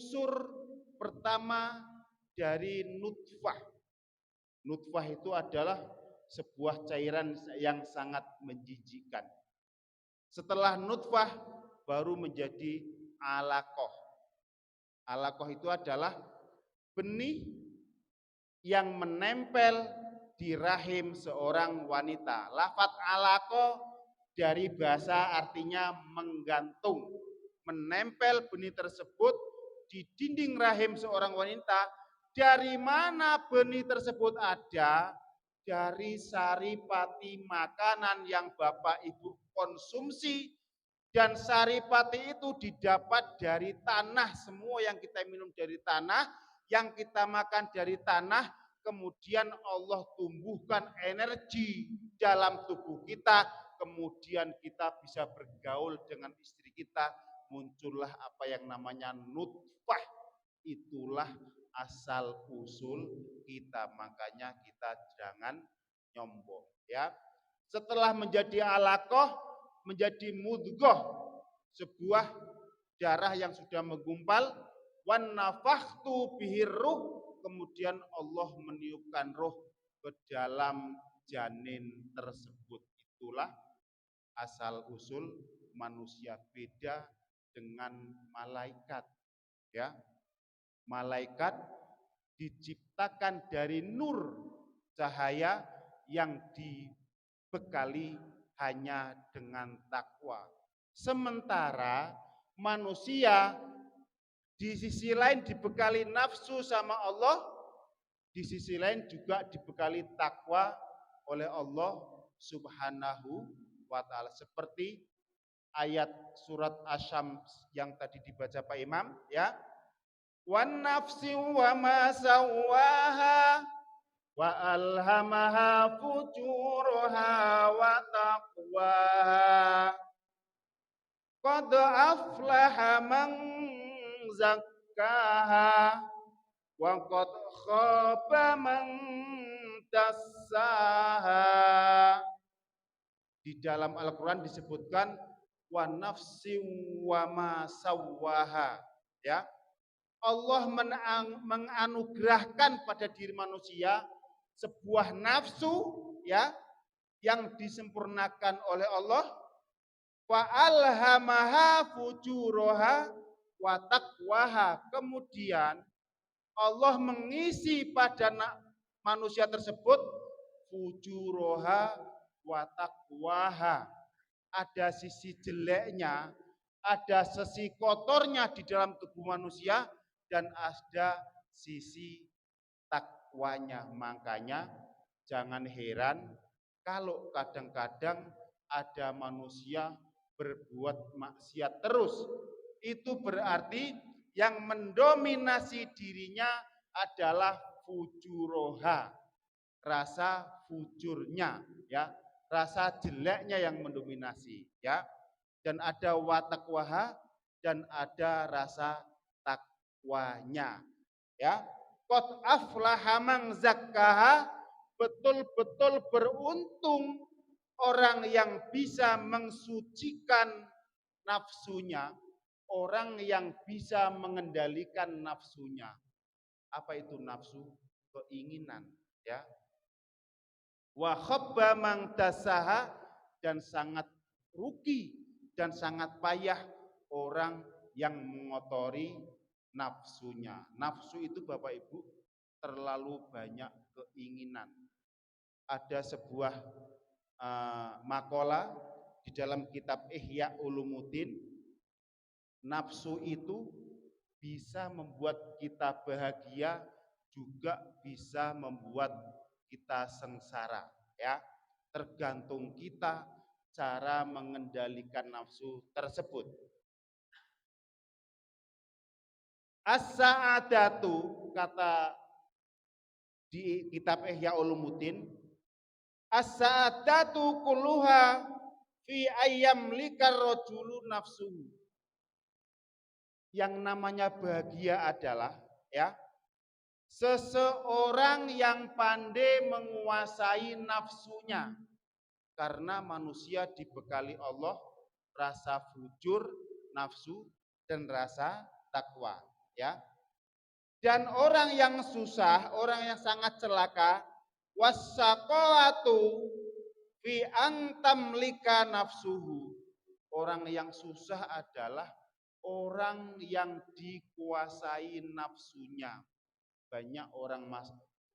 unsur pertama dari nutfah. Nutfah itu adalah sebuah cairan yang sangat menjijikkan. Setelah nutfah baru menjadi alaqah. Alaqah itu adalah benih yang menempel di rahim seorang wanita. Lafaz alaqah dari bahasa artinya menggantung, menempel benih tersebut di dinding rahim seorang wanita. Dari mana benih tersebut ada? Dari saripati makanan yang Bapak Ibu konsumsi, dan saripati itu didapat dari tanah. Semua yang kita minum dari tanah, yang kita makan dari tanah, kemudian Allah tumbuhkan energi dalam tubuh kita, kemudian kita bisa bergaul dengan istri kita, muncullah apa yang namanya nutfah. Itulah asal usul kita, makanya kita jangan nyombong ya. Setelah menjadi alaqah, menjadi mudghah, sebuah darah yang sudah menggumpal, wan nafakhtu bihir ruh, kemudian Allah meniupkan roh ke dalam janin tersebut. Itulah asal usul manusia, beda dengan malaikat ya. Malaikat diciptakan dari nur, cahaya yang dibekali hanya dengan takwa. Sementara manusia di sisi lain dibekali nafsu sama Allah, di sisi lain juga dibekali takwa oleh Allah Subhanahu wa ta'ala. Seperti ayat surat Asy-Syams yang tadi dibaca Pak Imam ya. Wan nafsi wa ma sawwaha wa alhamaha fujuraha wa taqwaha. Qad aflaha man zakkaha wa qad khaba man dassaha. Di dalam Al-Qur'an disebutkan wa nafsi wa ma sawwaha ya. Allah menganugerahkan pada diri manusia sebuah nafsu ya yang disempurnakan oleh Allah, wa alhamaha fujuraha wa taqwaha. Kemudian Allah mengisi pada manusia tersebut fujuraha wa taqwaha. Ada sisi jeleknya, ada sisi kotornya di dalam tubuh manusia, dan ada sisi takwanya. Makanya jangan heran kalau kadang-kadang ada manusia berbuat maksiat terus. Itu berarti yang mendominasi dirinya adalah fujuroha, rasa fujurnya ya, rasa jeleknya yang mendominasi ya. Dan ada watakwaha, dan ada rasa takwanya ya. Qad aflaha man zakkaha, betul-betul beruntung orang yang bisa mensucikan nafsunya, orang yang bisa mengendalikan nafsunya. Apa itu nafsu? Keinginan ya. Wa khabba man dassaha, dan sangat rugi dan sangat payah orang yang mengotori nafsunya. Nafsu itu Bapak Ibu terlalu banyak keinginan. Ada sebuah makalah di dalam kitab Ihya Ulumuddin, nafsu itu bisa membuat kita bahagia, juga bisa membuat kita sengsara ya. Tergantung kita cara mengendalikan nafsu tersebut. As-sa'adatu, kata di kitab Ihya Ulumuddin, as-sa'adatu kulluha fi ayyam likar rajulu nafsuhu. Yang namanya bahagia adalah ya, seseorang yang pandai menguasai nafsunya. Karena manusia dibekali Allah rasa fujur nafsu dan rasa takwa. ya. Dan orang yang susah, orang yang sangat celaka, wasyaqatu fi antamlika nafsuhu. Orang yang susah adalah orang yang dikuasai nafsunya. Banyak orang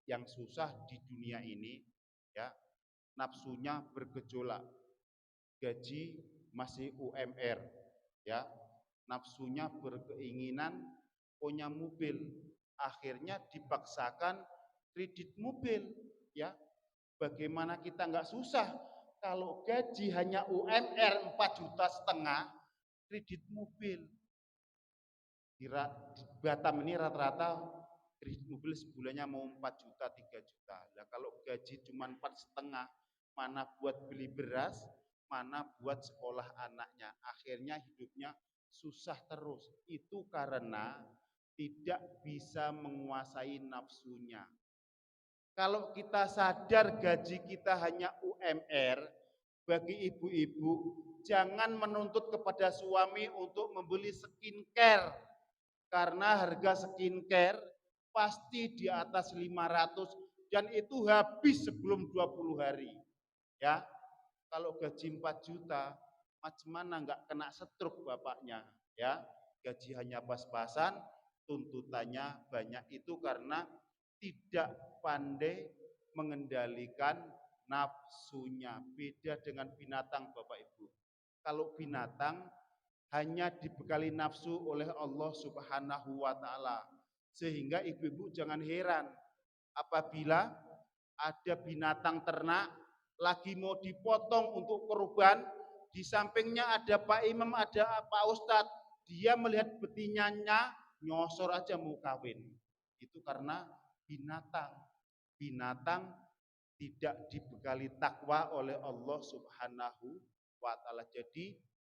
yang susah di dunia ini, ya, nafsunya bergejolak, gaji masih UMR, ya, nafsunya berkeinginan punya mobil, akhirnya dipaksakan kredit mobil, ya. Bagaimana kita nggak susah kalau gaji hanya UMR 4,5 juta, kredit mobil. Di Batam ini rata-rata kredit mobil sebulannya mau 4 juta, 3 juta. Nah, kalau gaji cuma 4,5, mana buat beli beras, mana buat sekolah anaknya. Akhirnya hidupnya susah terus. Itu karena tidak bisa menguasai nafsunya. Kalau kita sadar gaji kita hanya UMR, bagi ibu-ibu jangan menuntut kepada suami untuk membeli skincare. Karena harga skincare pasti di atas 500 dan itu habis sebelum 20 hari. Ya, kalau gaji 4 juta, macam mana nggak kena stroke bapaknya, ya. Gaji hanya pas-pasan, tuntutannya banyak, itu karena tidak pandai mengendalikan nafsunya. Beda dengan binatang, Bapak Ibu. Kalau binatang hanya dibekali nafsu oleh Allah Subhanahu wa taala. Sehingga ibu-ibu jangan heran apabila ada binatang ternak lagi mau dipotong untuk kurban, di sampingnya ada Pak Imam, ada Pak Ustadz, dia melihat betinanya nyosor aja mau kawin. Itu karena binatang tidak dibekali takwa oleh Allah Subhanahu wa taala. Jadi